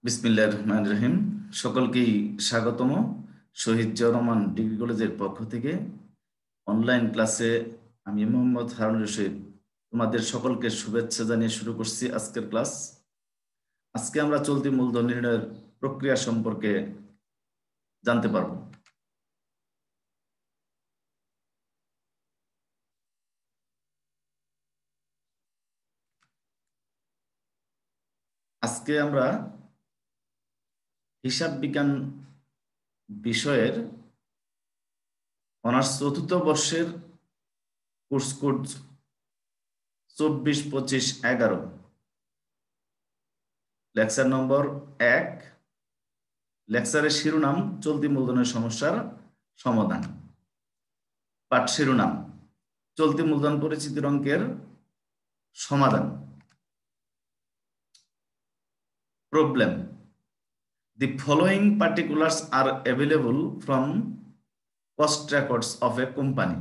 বিসমিল্লাহির রহমানির রহিম। সকলকেই স্বাগতম। শহীদ জিয়াউর রহমান ডিগ্রি কলেজের পক্ষ থেকে অনলাইন ক্লাসে আমি মোহাম্মদ হারুন রশিদ তোমাদের সকলকে শুভেচ্ছা জানিয়ে শুরু করছি আজকের ক্লাস। আজকে আমরা চলতি মূলধন নির্ণয়ের প্রক্রিয়া সম্পর্কে জানতে পারব। আজকে আমরা হিসাব বিজ্ঞান বিষয়ের অনার্স চতুর্থ বর্ষের কোর্স কোড 24-25-11 লেকচার নম্বর 1। লেকচারের শিরোনাম চলতি মূলধনের সমস্যার সমাধান। পাঠ শিরোনাম চলতি মূলধন পরিচিতির অঙ্কের সমাধান। Problem: The following particulars are available from cost records of a company.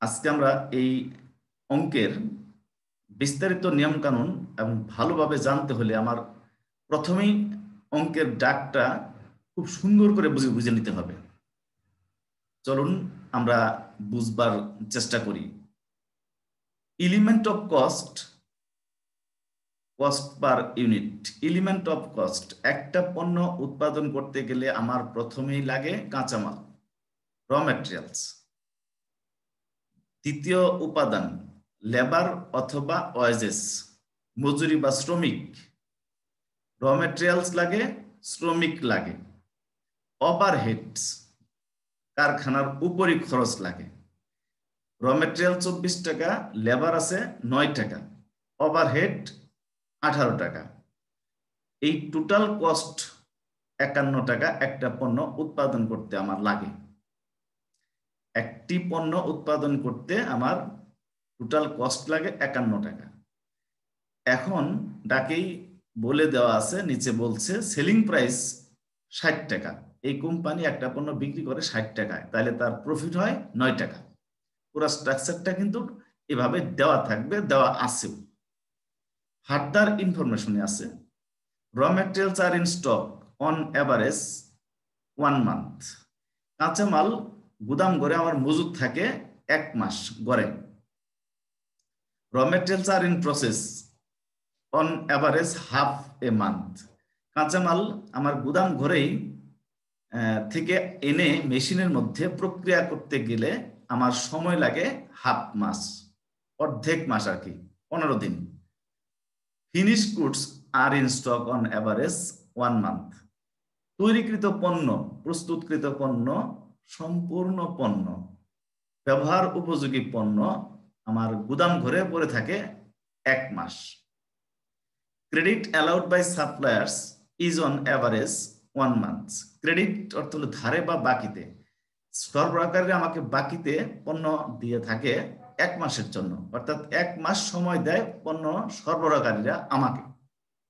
আজকে আমরা এই অঙ্কের বিস্তারিত নিয়ম কানুন এবং ভালোভাবে জানতে হলে আমার প্রথমেই অঙ্কের ডাকটা খুব সুন্দর করে বুঝে নিতে হবে। চলুন আমরা বুঝবার চেষ্টা করি। Element of cost, cost per unit. Element of cost, একটা পণ্য উৎপাদন করতে গেলে আমার প্রথমেই লাগে কাঁচামাল, র ম্যাটেরিয়ালস। দ্বিতীয় উপাদান লেবার অথবা ওয়েজেস, মজুরি বা শ্রমিক। র ম্যাটেরিয়ালস লাগে, শ্রমিক লাগে। ওভারহেডস, কারখানার উপরি খরচ লাগে। র ম্যাটেরিয়াল 24 টাকা, লেবার আছে 9 টাকা, ওভারহেড 18 টাকা। এই টোটাল কস্ট 51 টাকা একটা পণ্য উৎপাদন করতে আমার লাগে। একটি পণ্য উৎপাদন করতে আমার টোটাল কস্ট লাগে 51 টাকা। এখন ডাকেই বলে দেওয়া আছে, নিচে বলছে সেলিং প্রাইস 60 টাকা। এই কোম্পানি একটা পণ্য বিক্রি করে 60 টাকায়, তাহলে তার প্রফিট হয় 9 টাকা। পুরো স্ট্রাকচারটা কিন্তু এভাবে দেওয়া থাকবে, দেওয়া আছে। ফার্দার ইনফরমেশনে আছে raw materials are in stock on average 1 month. কাঁচামাল গুদাম ঘরে আমার মজুদ থাকে 1 মাস গড়ে। Raw materials are in process on average half a month. কাঁচামাল আমার গুদাম ঘরেই থেকে এনে মেশিনের মধ্যে প্রক্রিয়া করতে গেলে আমার সময় লাগে হাফ মাস, অর্ধেক মাস আর কি, 15 দিন। Finish goods are in stock on average 1 month. তৈরিকৃত পণ্য, প্রস্তুতকৃত পণ্য, সম্পূর্ণ পণ্য, ব্যবহার উপযোগী পণ্য আমার গুদাম ঘরে পড়ে থাকে 1 মাস। Credit allowed by suppliers is on average 1 month. Credit অর্থ হলো ধারে বা বাকিতে। সরবরাহকারীরা আমাকে বাকিতে পণ্য দিয়ে থাকে 1 মাসের জন্য, অর্থাৎ 1 মাস সময় দেয় পণ্য সরবরাহকারীরা আমাকে,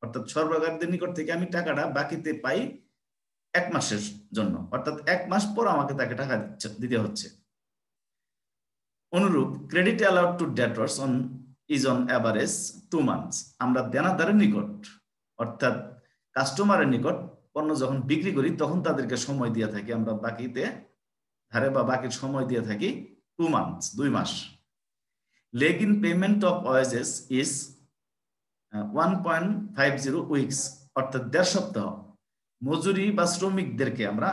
অর্থাৎ সরবরাহকারীদের নিকট থেকে আমি টাকাটা বাকিতে পাই 1 মাসের জন্য, অর্থাৎ 1 মাস পর আমাকে তাকে টাকা দিতে হচ্ছে। অনুরূপ credit allowed to debtors on is on average 2 months. আমরা দেনাদারের নিকট অর্থাৎ কাস্টমারের নিকট পণ্য যখন বিক্রি করি তখন তাদেরকে সময় দিয়ে থাকি আমরা বাকিতে, ধারে বা বাকির সময় দিয়ে থাকি 2 মান্থস, 2 মাস। Lag in payment of wages is 1.50 weeks, অর্থাৎ 1.5 সপ্তাহ। মজুরি বা শ্রমিকদেরকে আমরা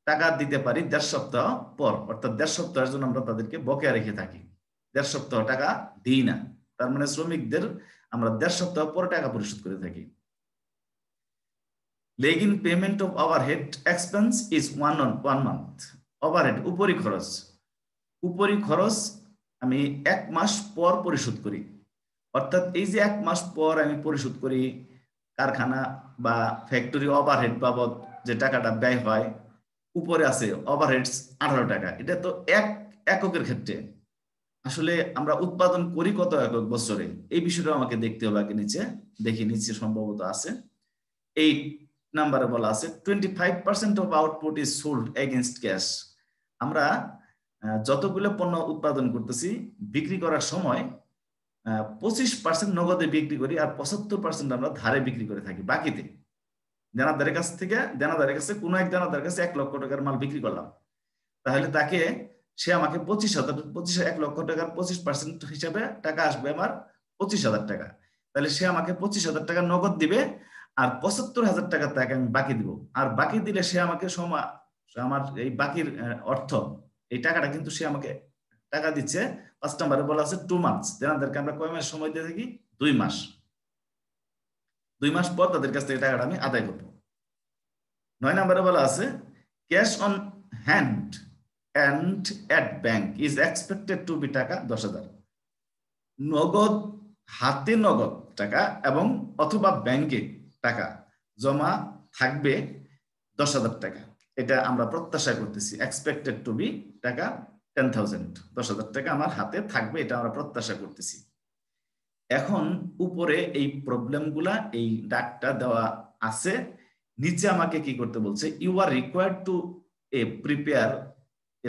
টাকা দিতে পারি 1.5 সপ্তাহ পর, অর্থাৎ 1.5 সপ্তাহের জন্য আমরা তাদেরকে বকেয়া রেখে থাকি, 1.5 সপ্তাহ টাকা দিই না। তার মানে শ্রমিকদের আমরা 1.5 সপ্তাহ পর টাকা পরিশোধ করে থাকি। Leg in payment of overhead expense is 1 month. Overhead উপরি খরচ, উপরি খরচ আমি 1 মাস পর পরিশোধ করি, অর্থাৎ এই যে 1 মাস পর আমি পরিশোধ করি, কারখানা বা ফ্যাক্টরি ওভারহেড বাবদ যে টাকাটা ব্যয় হয়, উপরে আছে ওভারহেডস 18 টাকা। এটা তো এককের ক্ষেত্রে, আসলে আমরা উৎপাদন করি কত একক বছরে, এই বিষয়টা আমাকে দেখতে হবে আগে। নিচে দেখি, নিচে সম্ভবত আছে 8 নাম্বারে বলা আছে 25% of output is sold against cash. আমরা যতগুলো পণ্য উৎপাদন করতেছি বিক্রি করার সময় 25% নগদে বিক্রি করি আর 75% আমরা ধারে বিক্রি করে থাকি বাকিতে। দেনাদারের কাছে কোনো এক দেনাদারের কাছে 1 লক্ষ টাকার মাল বিক্রি করলাম, তাহলে তাকে সে আমাকে 1 লক্ষ টাকার 25% হিসাবে টাকা আসবে আমার 25,000 টাকা। তাহলে সে আমাকে 25,000 টাকা নগদ দিবে আর 75,000 টাকা তাকে আমি বাকি দিব। আর বাকি দিলে সে আমাকে আমার এই বাকির অর্থ, এই টাকাটা কিন্তু সে আমাকে টাকা দিচ্ছে 5 নম্বরে বলা আছে 2 মান্থস। দেনাদারকে আমরা কয় মাস সময় দিয়ে থাকি? 2 মাস। 2 মাস পর তাদের কাছ থেকে টাকাটা আমি আদায় করব। 9 নম্বরে বলা আছে cash on hand and at bank is expected to be টাকা 10,000। নগদ, হাতে নগদ টাকা এবং অথবা ব্যাংকে টাকা জমা থাকবে 10,000 টাকা। এটা আমরা প্রত্যাশা করতেছি, এক্সপেক্টেড টু বি টাকা 10,000, 10,000 টাকা আমার হাতে থাকবে, এটা আমরা প্রত্যাশা করতেছি। এখন উপরে এই প্রবলেমগুলা, এই ডাকটা দেওয়া আছে, নিচে আমাকে কি করতে বলছে, you are required to prepare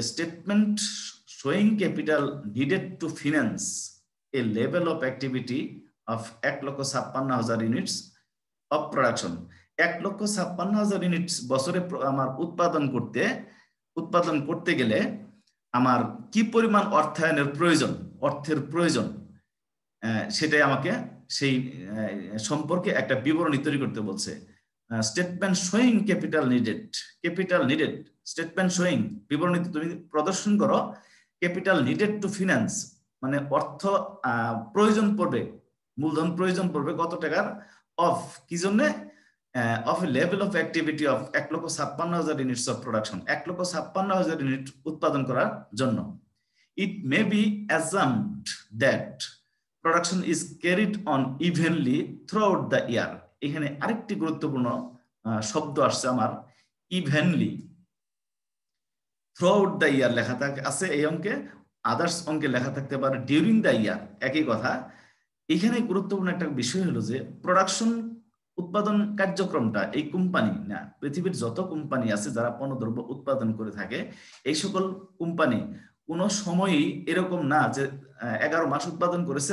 a statement showing capital needed to finance a level of activity of 1,56,000 units of production। 1,56,000 unit বছরে আমার উৎপাদন করতে গেলে আমার কি পরিমাণ অর্থের প্রয়োজন সেটাই আমাকে সেই সম্পর্কে একটা বিবরণী তৈরি করতে বলছে। Statement showing capital needed statement showing, বিবরণীতে তুমি প্রদর্শন করো ক্যাপিটাল নিডেড টু ফিনান্স, মানে অর্থ প্রয়োজন পড়বে, মূলধন প্রয়োজন পড়বে কত টাকার, অফ কি জন্য, of a level of activity of 1,56,000 units of production, 1,56,000 unit উৎপাদন করার জন্য। It may be assumed that production is carried on evenly throughout the year. এখানে আরেকটি গুরুত্বপূর্ণ শব্দ আসছে আমার, evenly. Throughout the year লেখা আছে এই অঙ্কে, আদার্স অঙ্কে লেখা থাকতে পারে ডিউরিং দ্য ইয়ার, একই কথা। এখানে গুরুত্বপূর্ণ একটা বিষয় হলো যে প্রোডাকশন উৎপাদন কার্যক্রমটা এই কোম্পানি না, পৃথিবীর যত কোম্পানি আছে যারা পণ্যদ্রব্য উৎপাদন করে থাকে, এই সকল কোম্পানি কোনো সময়ই এরকম না যে 11 মাস উৎপাদন করেছে,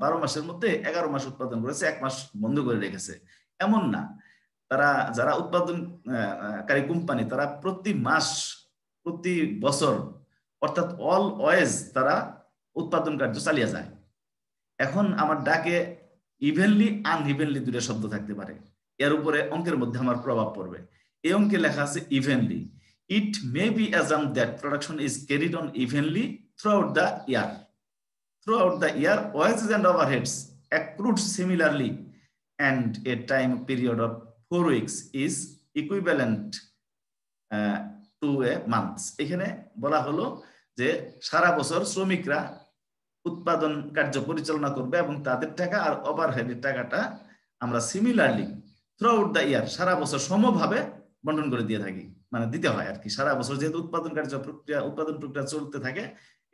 12 মাসের মধ্যে 11 মাস উৎপাদন করেছে, 1 মাস বন্ধ করে রেখেছে, এমন না। তারা যারা উৎপাদনকারী কোম্পানি, তারা প্রতি বছর অর্থাৎ অলওয়েজ তারা উৎপাদন কার্য চালিয়ে যায়। এখন আমার ডাকে ইভেনলি আনইভেনলি দুটো শব্দ থাকতে পারে, এর উপরে অঙ্কের মধ্যে আমার প্রভাব পড়বে। এই অঙ্কে লেখা আছে evenly. It may be assumed that production is carried on evenly throughout the year. Throughout the year, wages and overheads accrued similarly, and a time period of 4 weeks is equivalent to a month. এখানে বলা হলো যে সারা বছর শ্রমিকরা উৎপাদন কার্য পরিচালনা করবে এবং তাদের টাকা আর ওভারহেডের টাকাটা আমরা similarly throughout the year, সারা বছর সমভাবে বন্টন করে দিয়ে থাকি, মানে দিতে হয় আর কি। সারা বছর যেহেতু উৎপাদন প্রক্রিয়া চলতে থাকে,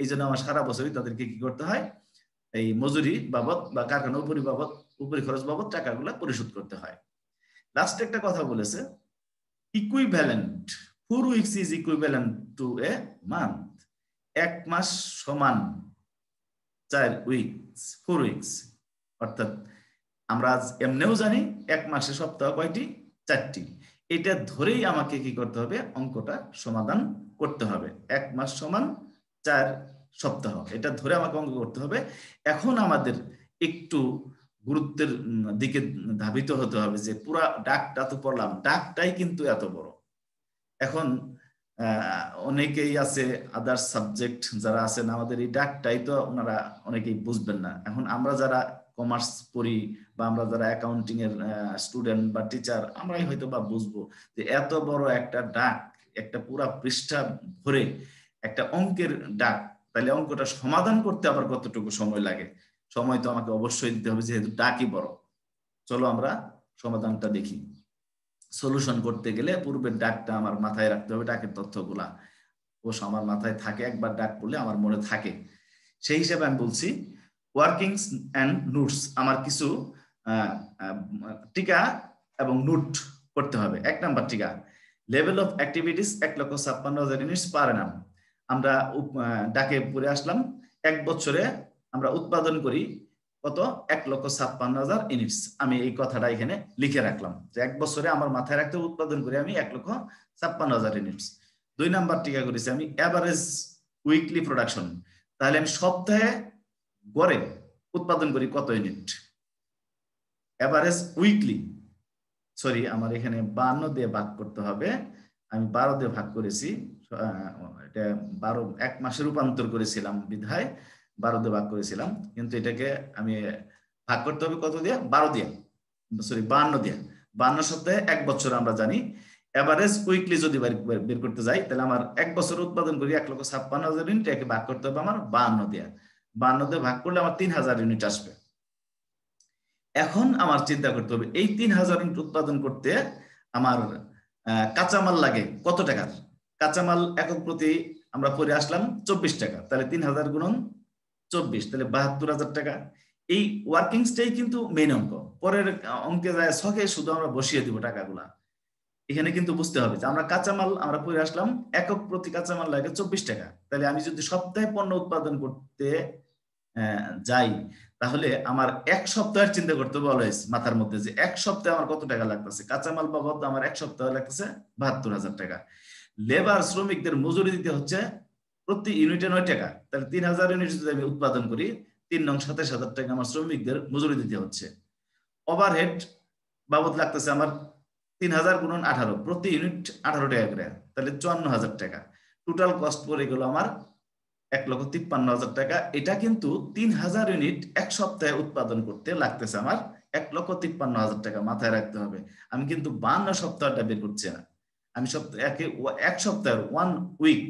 এই জন্য আমার সারা বছরই তাদেরকে কি করতে হয়, এই মজুরি বাবদ বা কারখানা উপরি খরচ বাবদ টাকাগুলো পরিশোধ করতে হয়। লাস্টে একটা কথা বলেছে, equivalent 4 weeks is equivalent to a month. 1 মাস সমান 4 উইকস, 4 উইকস। অর্থাৎ আমরা এমনিও জানি 1 মাসে সপ্তাহ কয়টি? 4টি। এটা ধরেই আমাকে কি করতে হবে, অঙ্কটা সমাধান করতে হবে। 1 মাস সমান 4 সপ্তাহ, এটা ধরে আমাকে অঙ্ক করতে হবে। এখন আমাদের একটু গুরুত্বের দিকে ধাবিত হতে হবে যে পুরা ডাকটা তো পড়লাম, ডাকটাই কিন্তু এত বড়। এখন অনেকেই আছে আদার সাবজেক্ট যারা আছেন, আমাদের এই ডাকটাই তো ওনারা অনেকেই বুঝবেন না। এখন আমরা যারা কমার্স পড়ি বা আমরা যারা অ্যাকাউন্টিং এর স্টুডেন্ট বা টিচার, আমরাই হয়তো বা বুঝবো যে এত বড় একটা ডাক, একটা পুরা পৃষ্ঠা ভরে একটা অঙ্কের ডাক, তাহলে অঙ্কটা সমাধান করতে আবার কতটুকু সময় লাগে। সময় তো আমাকে অবশ্যই দিতে হবে, যেহেতু ডাকই বড়। চলো আমরা সমাধানটা দেখি। সলিউশন করতে গেলে পূর্বের ডাকটা আমার মাথায় রাখতে হবে, ডাকের তথ্যগুলা অবশ্য আমার মাথায় থাকে, একবার ডাক পড়লে আমার মনে থাকে। সেই হিসেবে আমি বলছি ওয়ার্কিংস এন্ড নোটস, আমার কিছু টিকা এবং নোট করতে হবে। 1 নাম্বার টিকা, লেভেল অফ অ্যাক্টিভিটিস 1,56,000 ইউনিটস পার অ্যানাম। আমরা ডাকে পড়ে আসলাম, 1 বছরে আমরা উৎপাদন করি কত 1,56,000 ইউনিটস। আমি এই কথাটা এখানে লিখে রাখলাম যে 1 বছরে আমার মাথায় রাখতে উৎপাদন করি আমি 1,56,000 ইউনিটস। 2 নাম্বার টিকা করেছি আমি এভারেজ উইকলি প্রোডাকশন, তাহলে আমি সপ্তাহে গড়ে উৎপাদন করি কত ইউনিট। এভারেজ উইকলি, সরি আমার এখানে 52 দিয়ে ভাগ করতে হবে, আমি 12 দিয়ে ভাগ করেছি, এটা 12 এক মাসে রূপান্তর করেছিলাম বিধায় 12 দিয়ে ভাগ করেছিলাম, কিন্তু এটাকে আমি ভাগ করতে হবে কত দিয়ে, 12 দিয়ে, সরি 52 দিয়ে। 52 সপ্তাহে 1 বছর আমরা জানি। এভারেজ উইকলি যদি বের করতে যাই তাহলে আমার 1 বছর উৎপাদন করি 1,56,000 ইউনিট, একে ভাগ করতে হবে আমার 52 দিয়ে। 52 দিয়ে ভাগ করলে আমার 3,000 ইউনিট আসবে। এখন আমার চিন্তা করতে হবে এই 3,000 ইউনিট উৎপাদন করতে আমার কাঁচামাল লাগে কত টাকার। কাঁচামাল একক প্রতি আমরা পরে আসলাম 24 টাকা, তাহলে 3,000 গুণন 24, তাহলে 72,000 টাকা। এই ওয়ার্কিংসটাই কিন্তু মেইন অঙ্ক, পরের অঙ্কে যায় ছকে শুধু আমরা বসিয়ে দিব টাকাগুলা। এখানে কিন্তু বুঝতে হবে যে আমরা কাঁচামাল আমরা পরে আসলাম একক প্রতি কাঁচামাল লাগে 24 টাকা, তাহলে আমি যদি সপ্তাহে পণ্য উৎপাদন করতে যাই তাহলে আমার 1 সপ্তাহের চিন্তা করতে হবে অলওয়েজ মাথার মধ্যে, যে 1 সপ্তাহে আমার কত টাকা লাগতেছে। কাঁচামাল বাবদ আমার 1 সপ্তাহে লাগতেছে 72,000 টাকা। লেবার শ্রমিকদের মজুরি দিতে হচ্ছে প্রতি ইউনিটে 9 টাকা, তাহলে 3,000 ইউনিট যদি আমি উৎপাদন করি 3 নং 27,000 টাকা আমার শ্রমিকদের মজুরি দিতে হচ্ছে। ওভারহেড বাবদ লাগতেছে আমার 3,000 গুণন 18, প্রতি ইউনিট 18 টাকা করে, তাহলে 54,000 টাকা। টোটাল কস্ট পড়ে গেল আমার 1,53,000 টাকা। এটা কিন্তু 3,000 ইউনিট 1 সপ্তাহে উৎপাদন করতে লাগতেছে আমার 1,53,000 টাকা, মাথায় রাখতে হবে। আমি কিন্তু 52 সপ্তাহটা বের করছি না, আমি এক সপ্তাহের 1 উইক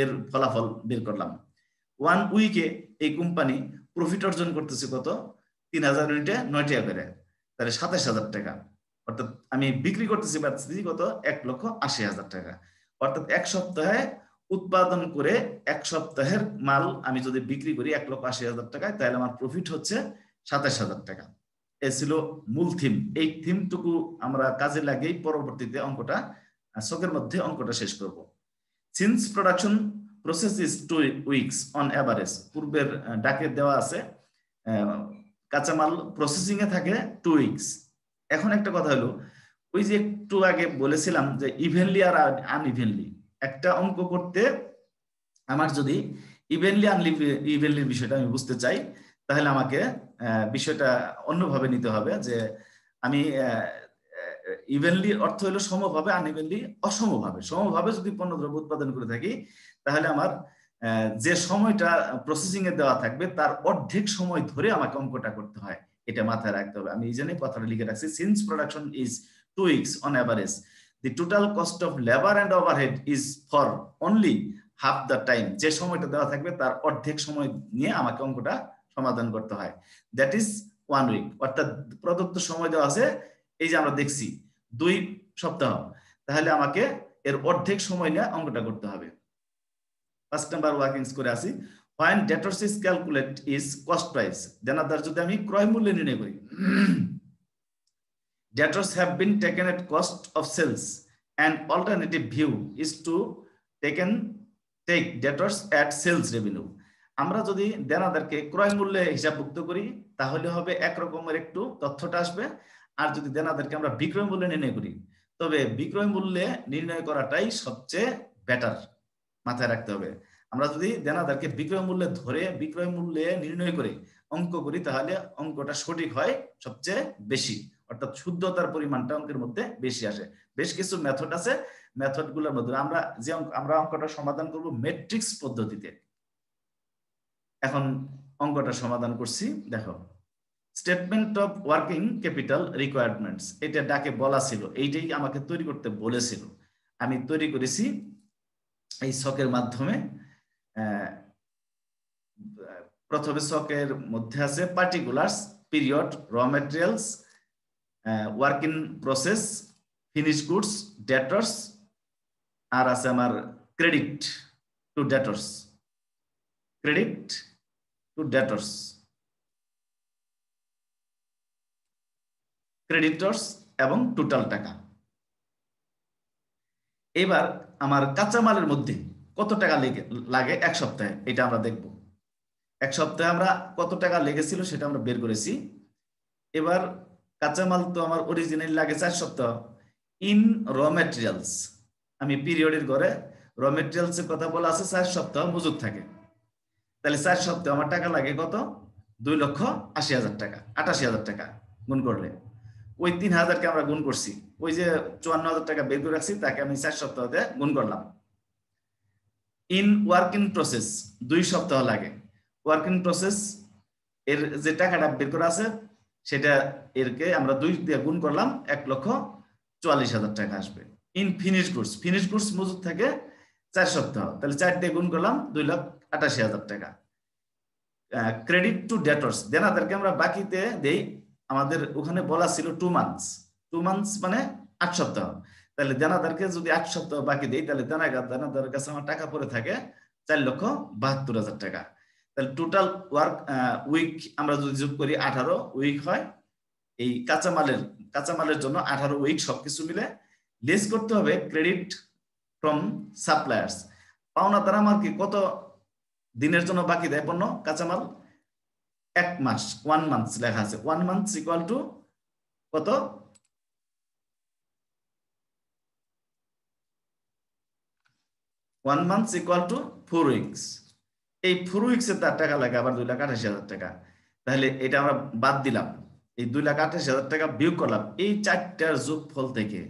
এর ফলাফল বের করলাম। 1 উইকে এই কোম্পানি প্রফিট অর্জন করতেছে কত, 3,000 ইউনিটে 9 টাকা করে, তাহলে 27,000 টাকা। অর্থাৎ আমি বিক্রি করতেছি পাচ্ছি কত, 1,80,000 টাকা। অর্থাৎ 1 সপ্তাহে উৎপাদন করে 1 সপ্তাহের মাল আমি যদি বিক্রি করি 1,80,000 টাকায়, তাহলে আমার প্রফিট হচ্ছে 27,000 টাকা। এ ছিল মূল থিম। এই থিমটুকু আমরা কাজে লাগিয়ে পরবর্তীতে অঙ্কটা ছকের মধ্যে অঙ্কটা শেষ করব। Since production process is 2 weeks on average, পূর্বের ডাকে দেওয়া আছে কাঁচামাল প্রসেসিং এ থাকে 2 উইকস। এখন একটা কথা হলো, ওই যে একটু আগে বলেছিলাম যে ইভেনলি আর আনইভেনলি, একটা অঙ্ক করতে আমার যদি ইভেনলি আনইভেনলির বিষয়টা আমি বুঝতে চাই, তাহলে আমাকে বিষয়টা অন্যভাবে নিতে হবে, যে আমি ইভেনলি অর্থ হলো সমভাবে, আনইভেনলি অসমভাবে। সমভাবে যদি পণ্যদ্রব্য উৎপাদন করে থাকি তাহলে আমার যে সময়টা প্রসেসিং এ দেওয়া থাকবে তার অর্ধেক সময় ধরে আমাকে অঙ্কটা করতে হয়, এটা মাথায় রাখতে হবে। আমি এই জন্যই কথাটা লিখে রাখছি, since production is 2 weeks on average, the total cost of labor and overhead is for only half the time, যে সময়টা দেওয়া থাকবে তার অর্ধেক সময় নিয়ে আমাকে অঙ্কটা সমাধান করতে হয়। দ্যাট ইজ 1 উইক, অর্থাৎ প্রদত্ত সময় দেওয়া আছে এই যে আমরা দেখছি 2 সপ্তাহ, তাহলে আমাকে এর অর্ধেক সময় নিয়ে অঙ্কটা করতে হবে। 5 নাম্বার ওয়ার্কিংস করে আসি। when debtors is calculate is cost price, দেনাদার যদি আমি ক্রয় মূল্য নির্ণয় করি, debtors have been taken at cost of sales, and alternative view is to take debtors at sales revenue. আমরা যদি দেনাদারকে ক্রয় মূল্যে হিসাবভুক্ত করি তাহলে হবে এক রকমের একটু তথ্যটা আসবে, আর যদি দেনাদারকে আমরা বিক্রয় মূল্যে নির্ণয় করি তবে বিক্রয় মূল্যে নির্ণয় করাটাই সবচেয়ে বেটার, মাথায় রাখতে হবে। আমরা যদি দেনাদারকে বিক্রয় মূল্যে ধরে বিক্রয় মূল্যে নির্ণয় করে অঙ্ক করি তাহলে অঙ্কটা সঠিক হয় সবচেয়ে বেশি, অর্থাৎ শুদ্ধতার পরিমাণটা অঙ্কের মধ্যে বেশি আসে। বেশ কিছু মেথড আছে, মেথডগুলোর মধ্যে আমরা অঙ্কটা সমাধান করব ম্যাট্রিক্স পদ্ধতিতে। এখন অঙ্কটা সমাধান করছি, দেখো statement of working capital requirements, এটা ডাকে বলা ছিল, এইটাই আমাকে তৈরি করতে বলেছিল, আমি তৈরি করেছি এই ছকের মাধ্যমে। প্রথমে ছকের মধ্যে আছে particulars, period, raw materials, work in process, finish goods, debtors, আর আছে আমার credit to debtors, credit to debtors, creditors এবং টোটাল টাকা। এবার আমার কাঁচামালের মধ্যে কত টাকা লাগে 1 সপ্তাহে, এটা আমরা দেখব। এক সপ্তাহে আমরা কত টাকা লেগেছিল সেটা আমরা বের করেছি। এবার কাঁচামাল তো আমার অরিজিনাল লাগে 4 সপ্তাহ। ইন র ম্যাটেরিয়ালস, আমি পিরিয়ডের ঘরে র ম্যাটেরিয়ালসের কথা বলা আছে 4 সপ্তাহ মজুদ থাকে। তাহলে 4 সপ্তাহে আমার টাকা লাগে কত? 2,80,000 টাকা, 88,000 টাকা গুণ করলে ওই 3,000কে আমরা গুণ করছি, ওই যে 54,000 টাকা বের করে রাখছি তাকে আমি 4 সপ্তাহতে গুণ করলাম। ইন ওয়ার্ক ইন প্রসেস 2 সপ্তাহ লাগে। ওয়ার্ক ইন প্রসেস এর যে টাকাটা বের করা আছে সেটা এরকে আমরা 2 দিয়ে গুণ করলাম, 1,44,000 টাকা আসবে। In finish goods, finish goods মজুদ থাকে 4 সপ্তাহ, তাহলে 4 দিয়ে গুণ করলাম 2,88,000 টাকা। ক্রেডিট টু ডেটর্স, দেনাদারকে আমরা বাকিতে দেই, আমাদের ওখানে বলা ছিল 2 মান্থস, 2 মান্থস মানে 8 সপ্তাহ। তাহলে দেনাদারকে যদি 8 সপ্তাহ বাকি দেই তাহলে দেনাদারের কাছে আমার টাকা পড়ে থাকে 4,72,000 টাকা। তাহলে টোটাল ওয়ার্ক উইক আমরা যদি যোগ করি 18 উইক হয়। এই কাঁচামালের জন্য 18 উইক, সবকিছু মিলে লেস করতে হবে ক্রেডিট ফ্রম সাপ্লায়ার্স। পাওনাদার আমার কি কত দিনের জন্য বাকি দেয় পণ্য কাঁচামাল? 1 মাস, 1 মান্থ লেখা আছে। 1 মান্থ ইকুয়াল টু কত? 1 মান্থ ইকুয়াল টু 4 উইকস। এই 4 উইকসে তার টাকা লাগে আবার 2,88,000 টাকা। তাহলে এটা আমরা বাদ দিলাম, এই 2,88,000 টাকা বিয়োগ করলাম এই 4টার যোগফল থেকে,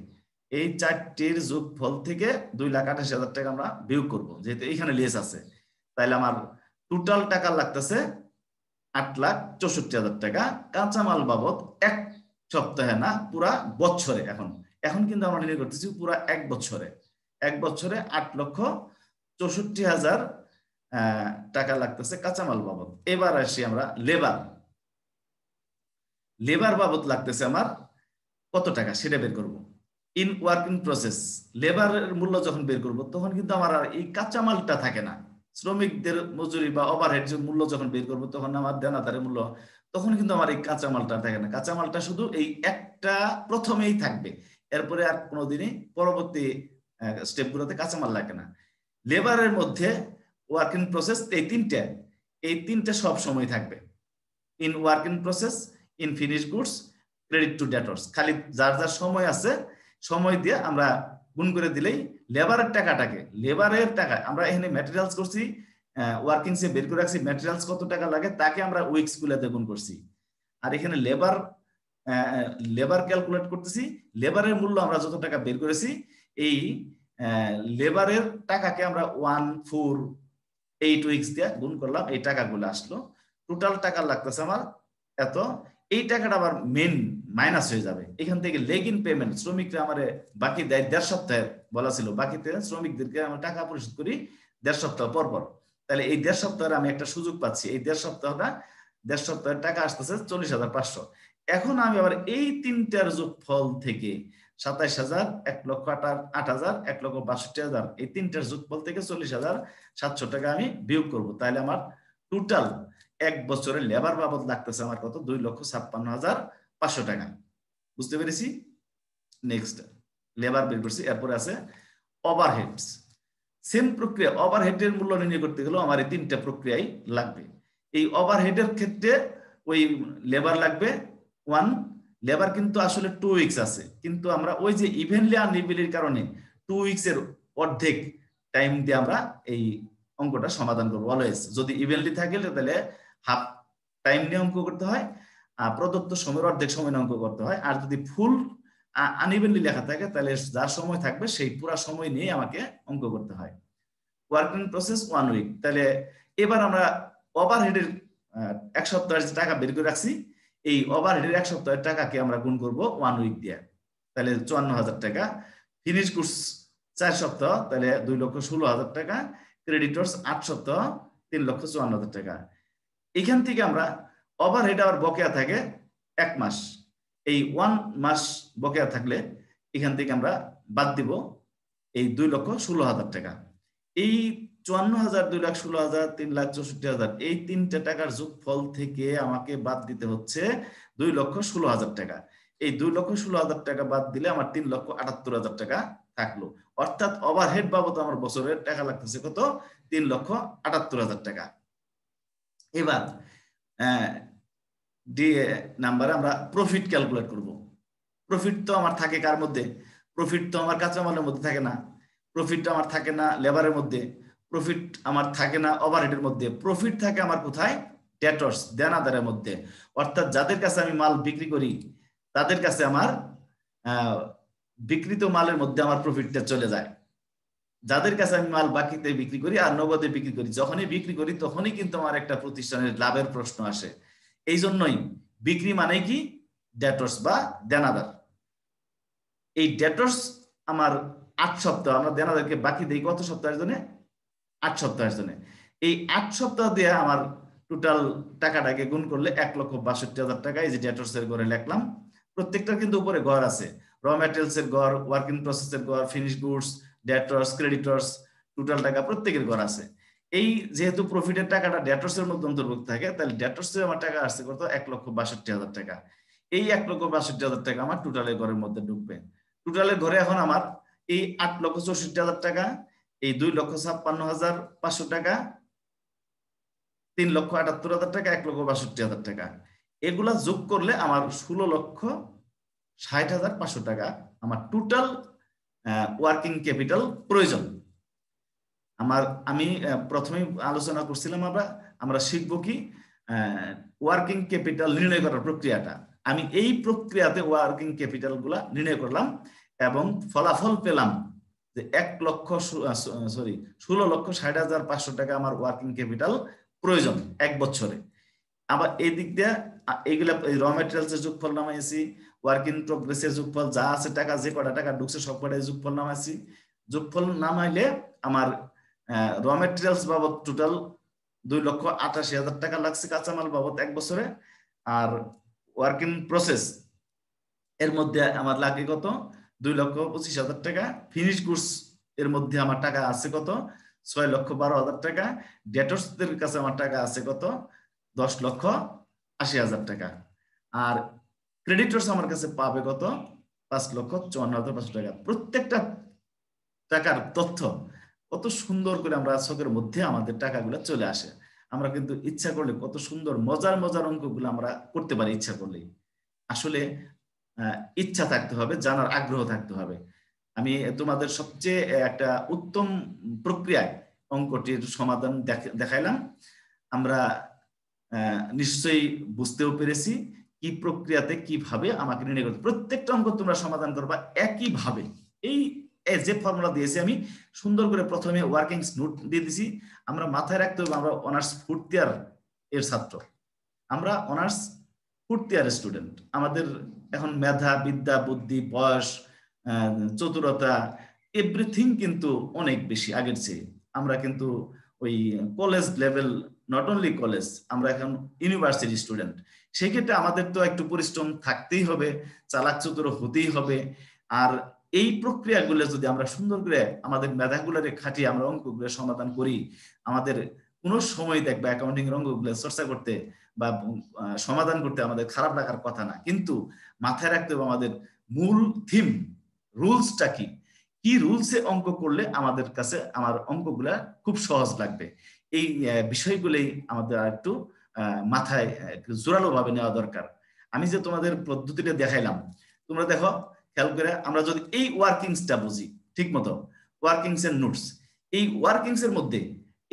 এই 4টির যোগফল থেকে 2,88,000 টাকা আমরা বিয়োগ করব, যেহেতু এইখানে লেস আছে। তাহলে আমার টোটাল টাকা লাগতেছে 8,64,000 টাকা কাঁচামাল বাবদ 1 সপ্তাহে না, পুরা বছরে। এখন কিন্তু আমরা নির্ণয় করতেছি পুরা 1 বছরে। 1 বছরে 8,64,000 টাকা লাগতেছে কাঁচামাল বাবদ। এবার আসি আমরা লেবার বাবদ লাগতেছে আমার কত টাকা সেটা বের করব। ইন ওয়ার্ক ইন প্রসেস লেবারের মূল্য যখন বের করব তখন কিন্তু আমার আর এই কাঁচামালটা থাকে না। শ্রমিকদের মজুরি বা ওভারহেড মূল্য যখন বের করব তখন আমার দেনাদারের মূল্য, তখন কিন্তু আমার এই কাঁচামালটা থাকে না। কাঁচামালটা শুধু এই একটা প্রথমেই থাকবে, এরপরে আর কোনোদিনই পরবর্তী স্টেপগুলোতে কাঁচামাল লাগে না। লেবারের মধ্যে ওয়ার্ক ইন প্রসেস এই তিনটা সব সময় থাকবে। In work in process, in finish goods, credit to debtors. খালি যার যার সময় আছে সময় দিয়ে আমরা গুণ করে দিলেই লেবারের টাকা আমরা এখানে ম্যাটেরিয়ালস করছি, ওয়ার্কিং সে বের করে রাখছি ম্যাটেরিয়ালস কত টাকা লাগে তাকে আমরা উইকস গুলাতে গুণ করছি। আর এখানে লেবার ক্যালকুলেট করতেছি, লেবারের মূল্য আমরা যত টাকা বের করেছি এই লেবারের টাকাকে আমরা 1,4,8 উইকস দিয়ে গুণ করলাম, এই টাকাগুলো আসলো। টোটাল টাকা লাগতেছে আমার এত। এই টাকাটা আবার মেন মাইনাস হয়ে যাবে এখান থেকে। লেগ ইন পেমেন্ট, শ্রমিকরা আমার বাকি দেয় 1.5 সপ্তাহের বলা ছিল, বাকিতে শ্রমিকদেরকে আমরা টাকা পরিশোধ করি 1.5 সপ্তাহ পর পর। তাহলে এই 1.5 সপ্তাহের আমি একটা সুযোগ পাচ্ছি, এই 1.5 সপ্তাহের টাকা আসতেছে 40,500। এখন আমি আবার এই তিনটার যোগফল থেকে 27,000, 1,08,000, 1,62,000 এই তিনটার যোগফল থেকে 40,700 টাকা আমি বিয়োগ করবো। তাহলে আমার টোটাল 1 বছরের লেবার বাবদ লাগতেছে আমার কত? 2,56,500 টাকা। বুঝতে পেরেছি? নেক্সট লেবার বের করছি, এরপরে আছে ওভারহেডস। সেম প্রক্রিয়া, ওভারহেডের মূল্য নির্ণয় করতে গেলেও আমার এই তিনটা প্রক্রিয়াই লাগবে। এই ওভারহেডের ক্ষেত্রে ওই লেবার লাগবে 1, লেবার কিন্তু আসলে 2 উইকস আছে, কিন্তু আমরা ওই যে ইভেনলি আনইভেনলির কারণে 2 উইকস এর অর্ধেক টাইম দিয়ে আমরা এই অঙ্কটা সমাধান করবো। অলওয়েজ যদি ইভেনলি থাকে তাহলে হাফ টাইম নিয়ে অঙ্ক করতে হয়, প্রদত্ত সময়ের অর্ধেক সময় নিয়ে অঙ্ক করতে হয়। আর যদি ফুল আনইভেনলি লেখা থাকে তাহলে যার সময় থাকবে সেই পুরো সময় নিয়ে আমাকে অঙ্ক করতে হয়। Working process 1 week. তাহলে এবার আমরা ওভারহেডের 1 সপ্তাহের যে টাকা বের করে রাখছি, এই ওভারহেডের 1 সপ্তাহের টাকাকে আমরা গুণ করব 1 উইক দিয়ে, তাহলে 54,000 টাকা। ফিনিশ গুডস 4 সপ্তাহ, তাহলে 2,16,000 টাকা। ক্রেডিটর্স 8 সপ্তাহ, 3,54,000 টাকা। এখান থেকে আমরা ওভারহেড আবার বকেয়া থাকে 1 মাস, এই 1 মাস বকেয়া থাকলে এখান থেকে আমরা বাদ দিব এই 2,16,000 টাকা। এই 54,000, 2,16,000, 3,64,000 এই তিনটা টাকার যোগফল থেকে আমাকে বাদ দিতে হচ্ছে 2,16,000 টাকা। এই 2,16,000 টাকা বাদ দিলে আমার 3,78,000 টাকা থাকলো। অর্থাৎ ওভারহেড বাবদ আমার বছরের টাকা লাগতেছে কত? 3,78,000 টাকা। এবার ডি নাম্বারে আমরা প্রফিট ক্যালকুলেট করব। প্রফিট তো আমার থাকে কার মধ্যে? প্রফিট তো আমার কাঁচামালের মধ্যে থাকে না, প্রফিট আমার থাকে না লেবারের মধ্যে, প্রফিট আমার থাকে না ওভারহেডের মধ্যে, প্রফিট থাকে আমার কোথায়? ডেটর্স, দেনাদারের মধ্যে। অর্থাৎ যাদের কাছে আমি মাল বিক্রি করি তাদের কাছে আমার বিক্রিত মালের মধ্যে আমার প্রফিটটা চলে যায়। যাদের কাছে আমি মাল বাকিতে বিক্রি করি আর নগদে বিক্রি করি, যখনই বিক্রি করি তখনই কিন্তু আমার একটা প্রতিষ্ঠানের লাভের প্রশ্ন আসে। এই জন্যই বিক্রি মানে কি? ডেটর্স বা দেনাদার। এই ডেটর্স আমার 8 সপ্তাহ, আমরা দেনাদারকে বাকি দেই কত সপ্তাহের জন্য? 8 সপ্তাহের জন্য। এই 8 সপ্তাহ দিয়ে আমার টোটাল টাকাটাকে গুণ করলে 1,62,000 টাকা। এই যে ডেটর্স এর ঘরে লিখলাম, প্রত্যেকটার কিন্তু উপরে ঘর আছে, র ম্যাটেরিয়ালস এর ঘর, ওয়ার্ক ইন প্রসেস এর ঘর, finish goods, debtors, creditors, total টাকা প্রত্যেকের ঘর আছে। এই যেহেতু প্রফিটের টাকাটা ডেটর্স এর মধ্যে অন্তর্ভুক্ত থাকে, তাহলে ডেটর্স এর আমার টাকা আসছে কত? 1,62,000 টাকা। এই 1,62,000 টাকা আমার টোটালের ঘরের মধ্যে ঢুকবে। টোটালের ঘরে এখন আমার এই 8,64,000 টাকা, এই 2,56,500 টাকা, 3,78,000 টাকা, 1,62,000 টাকা, এগুলা যোগ করলে আমার 16,60,500 টাকা আমার টোটাল ওয়ার্কিং ক্যাপিটাল প্রয়োজন। আমি প্রথমেই আলোচনা করছিলাম, আমরা শিখবো কি ওয়ার্কিং ক্যাপিটাল নির্ণয় করার প্রক্রিয়াটা। আমি এই প্রক্রিয়াতে ওয়ার্কিং ক্যাপিটাল গুলা নির্ণয় করলাম এবং ফলাফল পেলাম যে 16,60,500 টাকা আমার ওয়ার্কিং ক্যাপিটাল প্রয়োজন এক বছরে। আবার এই দিক দিয়ে এইগুলা র ম্যাটেরিয়ালস এর যোগফল নামাইছি, ওয়ার্ক ইন প্রোগ্রেসের যোগফল, যা আছে টাকা, যে কটা টাকা ঢুকছে সব কটাই যোগফল নামাইছি। যোগফল নামাইলে আমার র ম্যাটেরিয়ালস বাবদ টোটাল 2,88,000 টাকা লাগছে কাঁচামাল বাবদ এক বছরে। আর ওয়ার্ক ইন প্রসেস এর মধ্যে আমার লাগে কত? 2,25,000 টাকা। ফিনিশ গুডস এর মধ্যে আমার টাকা আছে কত? 6,12,000 টাকা। ডেটর্সদের কাছে আমার টাকা আছে কত? 10,80,000 টাকা। আর ক্রেডিটর্স আমার কাছে পাবে কত? 5,54,500 টাকা। প্রত্যেকটা টাকার তথ্য কত সুন্দর করে আমরা চোখের মধ্যে আমাদের টাকাগুলো চলে আসে। আমরা কিন্তু ইচ্ছা করলে কত সুন্দর মজার মজার অঙ্কগুলো আমরা করতে পারি ইচ্ছা করলেই। আসলে ইচ্ছা থাকতে হবে, জানার আগ্রহ থাকতে হবে। আমি তোমাদের সবচেয়ে একটা উত্তম প্রক্রিয়ায় অঙ্কটির সমাধান দেখাইলাম। আমরা নিশ্চয়ই বুঝতেও পেরেছি কি প্রক্রিয়াতে কিভাবে আমাকে নির্ণয় করতে। প্রত্যেকটা অঙ্ক তোমরা সমাধান করবা একই ভাবে। এই যে ফর্মুলা দিয়েছি আমি সুন্দর করে প্রথমে ওয়ার্কিং নোট দিয়ে দিছি। আমরা মাথায় রাখতে হবে আমরা অনার্স ফোর্থ ইয়ার এর ছাত্র, আমরা অনার্স ফোর্থ ইয়ার স্টুডেন্ট। আমাদের এখন মেধা, বিদ্যা, বুদ্ধি, বয়স, চতুরতা, এভরিথিং কিন্তু অনেক বেশি আগের চেয়ে। আমরা কিন্তু ওই college level, not only college, আমরা এখন ইউনিভার্সিটি স্টুডেন্ট। সেক্ষেত্রে আমাদের তো একটু পরিশ্রম থাকতেই হবে, চালাক চতুর হতেই হবে। আর এই প্রক্রিয়াগুলো যদি আমরা সুন্দর করে আমাদের মেধাগুলোরে খাটিয়ে আমরা অঙ্কগুলো সমাধান করি, আমাদের কোনো সময় দেখবে অ্যাকাউন্টিং এর অঙ্কগুলো চর্চা করতে বা সমাধান করতে আমাদের খারাপ লাগার কথা না। কিন্তু মাথায় রাখতে হবে আমাদের মূল থিম, রুলসটা কি, কি রুলসে অঙ্ক করলে আমাদের কাছে আমার অঙ্কগুলা খুব সহজ লাগবে। এই বিষয়গুলোই আমাদের একটু মাথায় জোরালো ভাবে নেওয়া দরকার। আমি যে তোমাদের পদ্ধতিটা দেখাইলাম, তোমরা দেখো খেয়াল করে, আমরা যদি এই ওয়ার্কিংসটা বুঝি ঠিক মতো, ওয়ার্কিংস এর নোটস, এই ওয়ার্কিংস এর মধ্যে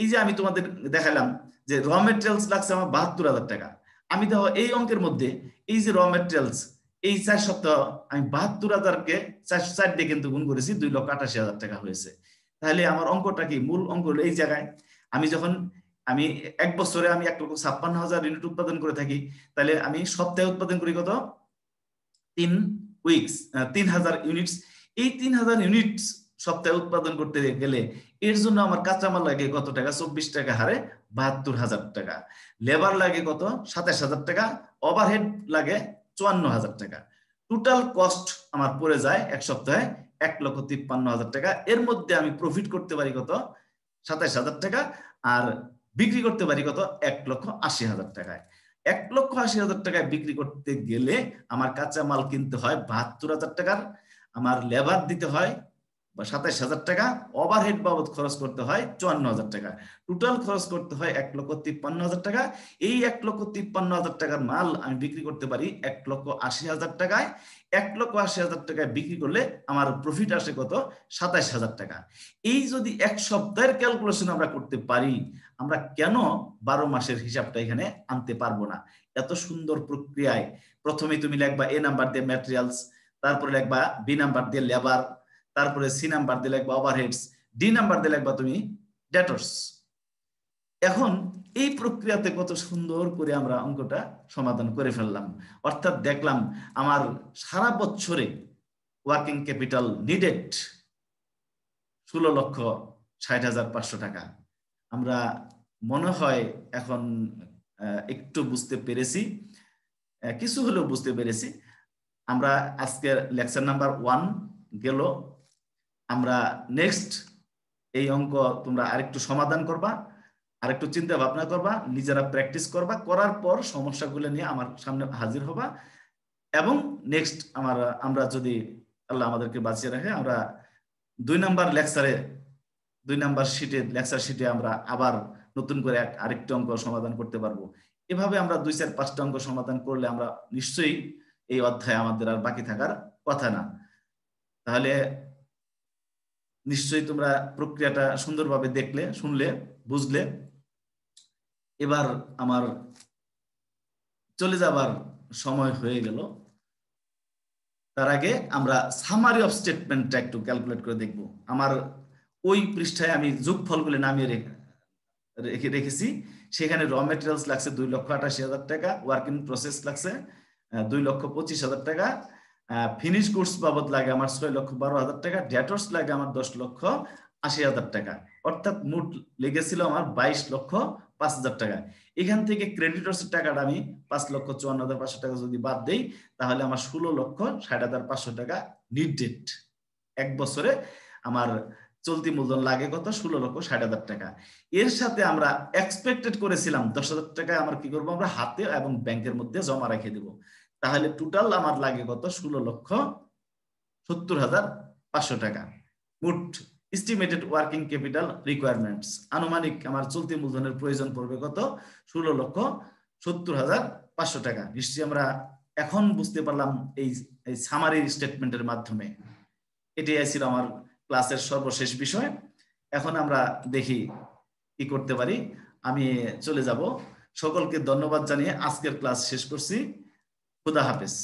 এই যে আমি তোমাদের দেখালাম যে র মেটেরিয়ালস লাগছে আমার 72,000 টাকা। আমি দেখো এই অঙ্কের মধ্যে এই যে র মেটেরিয়ালস, এই 4 সপ্তাহ আমি 72,000-কে 4 দিয়ে কিন্তু গুণ করেছি, 2,88,000 টাকা হয়েছে। তাহলে আমার অঙ্কটা কি? মূল অঙ্ক হলো এই জায়গায় আমি এক বছরে আমি 1,56,000 ইউনিট উৎপাদন করে থাকি। তাহলে আমি সপ্তাহে উৎপাদন করি কত? 3 উইকস, 3,000 ইউনিটস। এই 3,000 ইউনিটস সপ্তাহে উৎপাদন করতে গেলে এর জন্য আমার কাঁচামাল লাগে কত টাকা? 24 টাকা হারে 72,000 টাকা। লেবার লাগে কত? 27,000 টাকা। ওভারহেড লাগে 54,000 টাকা। টোটাল কস্ট আমার পড়ে যায় এক সপ্তাহে 1,53,000 টাকা। এর মধ্যে আমি প্রফিট করতে পারি কত? 27,000 টাকা। আর বিক্রি করতে পারি কত? 1,80,000 টাকায়। 1,80,000 টাকায় বিক্রি করতে গেলে আমার কাঁচা মাল কিনতে হয় 72,000 টাকার, আমার লেবার দিতে হয় বা ২৭,০০০ টাকা, ওভারহেড বাবদ খরচ করতে হয় ৫৪,০০০ টাকা, টোটাল খরচ করতে হয় ১,৫৩,০০০ টাকা। এই ১,৫৩,০০০ টাকার মাল আমি বিক্রি করতে পারি ১,৮০,০০০ টাকায়। ১,৮০,০০০ টাকায় বিক্রি করলে আমার প্রফিট আসে কত? ২৭,০০০ টাকা। এই যদি এক সপ্তাহের ক্যালকুলেশন আমরা করতে পারি, আমরা কেন ১২ মাসের হিসাবটা এখানে আনতে পারবো না? এত সুন্দর প্রক্রিয়ায় প্রথমে তুমি লিখবা এ নাম্বার দিয়ে ম্যাটেরিয়ালস, তারপরে লিখবা বি নাম্বার দিয়ে লেবার, তারপরে সি নাম্বার দিয়ে লিখবা ওভারহেডস, ডি নাম্বার দিয়ে লিখবা তুমি ডেটর্স। এখন এই প্রক্রিয়াতে কত সুন্দর করে আমরা অঙ্কটা সমাধান করে ফেললাম। অর্থাৎ দেখলাম আমার সারা বছরে ওয়ার্কিং ক্যাপিটাল নিডেড ১৬,৬০,৫০০ টাকা। আমরা মনে হয় এখন একটু বুঝতে পেরেছি, কিছু হলেও বুঝতে পেরেছি। আমরা আজকের লেকচার নাম্বার 1 গেল। আমরা নেক্সট এই অঙ্ক তোমরা আরেকটু সমাধান করবা, আরেকটু চিন্তা ভাবনা করবা, নিজেরা প্র্যাকটিস করবা, করার পর সমস্যাগুলো নিয়ে আমার সামনে হাজির হবা। এবং নেক্সট আমরা যদি আল্লাহ আমাদেরকে বাঁচিয়ে রাখে, আমরা 2 নাম্বার লেকচারে 2 নাম্বার লেকচার শিটে আমরা আবার নতুন করে আরেকটি অঙ্ক সমাধান করতে পারবো। এভাবে আমরা 2, 4, 5টা অঙ্ক সমাধান করলে আমরা নিশ্চয়ই এই অধ্যায়ে আমাদের আর বাকি থাকার কথা না। তাহলে নিশ্চয়ই তোমরা প্রক্রিয়াটা সুন্দরভাবে দেখলে, শুনলে, বুঝলে। এবার আমার চলে যাবার সময় হয়ে গেল। তার আগে আমরা সামারি অফ স্টেটমেন্টটা একটু ক্যালকুলেট করে দেখব। আমার ওই পৃষ্ঠায় আমি যোগফলগুলো নামিয়ে রেখেছি। সেখানে র মেটেরিয়ালস লাগছে 2,88,000 টাকা, ওয়ার্ক ইন প্রসেস লাগছে 2,25,000 টাকা, ফিনিশ গুডস বাবদ লাগে আমার 6,12,000 টাকা, ডেটর্স লাগে আমার 10,80,000 টাকা। অর্থাৎ মোট লেগেছিল আমার 22,05,000 টাকা। এখান থেকে ক্রেডিটর্সের টাকাটা আমি 5,54,500 টাকা যদি বাদ দেই, তাহলে আমার 16,60,500 টাকা নিডেড। এক বছরে আমার চলতি মূলধন লাগে কত? 16,60,000 টাকা। এর সাথে আমরা এক্সপেক্টেড করেছিলাম 10,000 টাকা আমার কি করবো? আমরা হাতে এবং ব্যাংকের মধ্যে জমা রেখে দেব। তাহলে টোটাল আমার লাগে কত? 16,70,500 টাকা। মোট এস্টিমেটেড ওয়ার্কিং ক্যাপিটাল রিকোয়ারমেন্টস, আনুমানিক আমার চলতি মূলধনের প্রয়োজন পড়বে কত? 16,70,500 টাকা। নিশ্চয়ই আমরা এখন বুঝতে পারলাম এই সামারি স্টেটমেন্টের মাধ্যমে। এটাই ছিল আমার ক্লাসের সর্বশেষ বিষয়। এখন আমরা দেখি কি করতে পারি। আমি চলে যাব। সকলকে ধন্যবাদ জানিয়ে আজকের ক্লাস শেষ করছি। খুদা হাফেজ।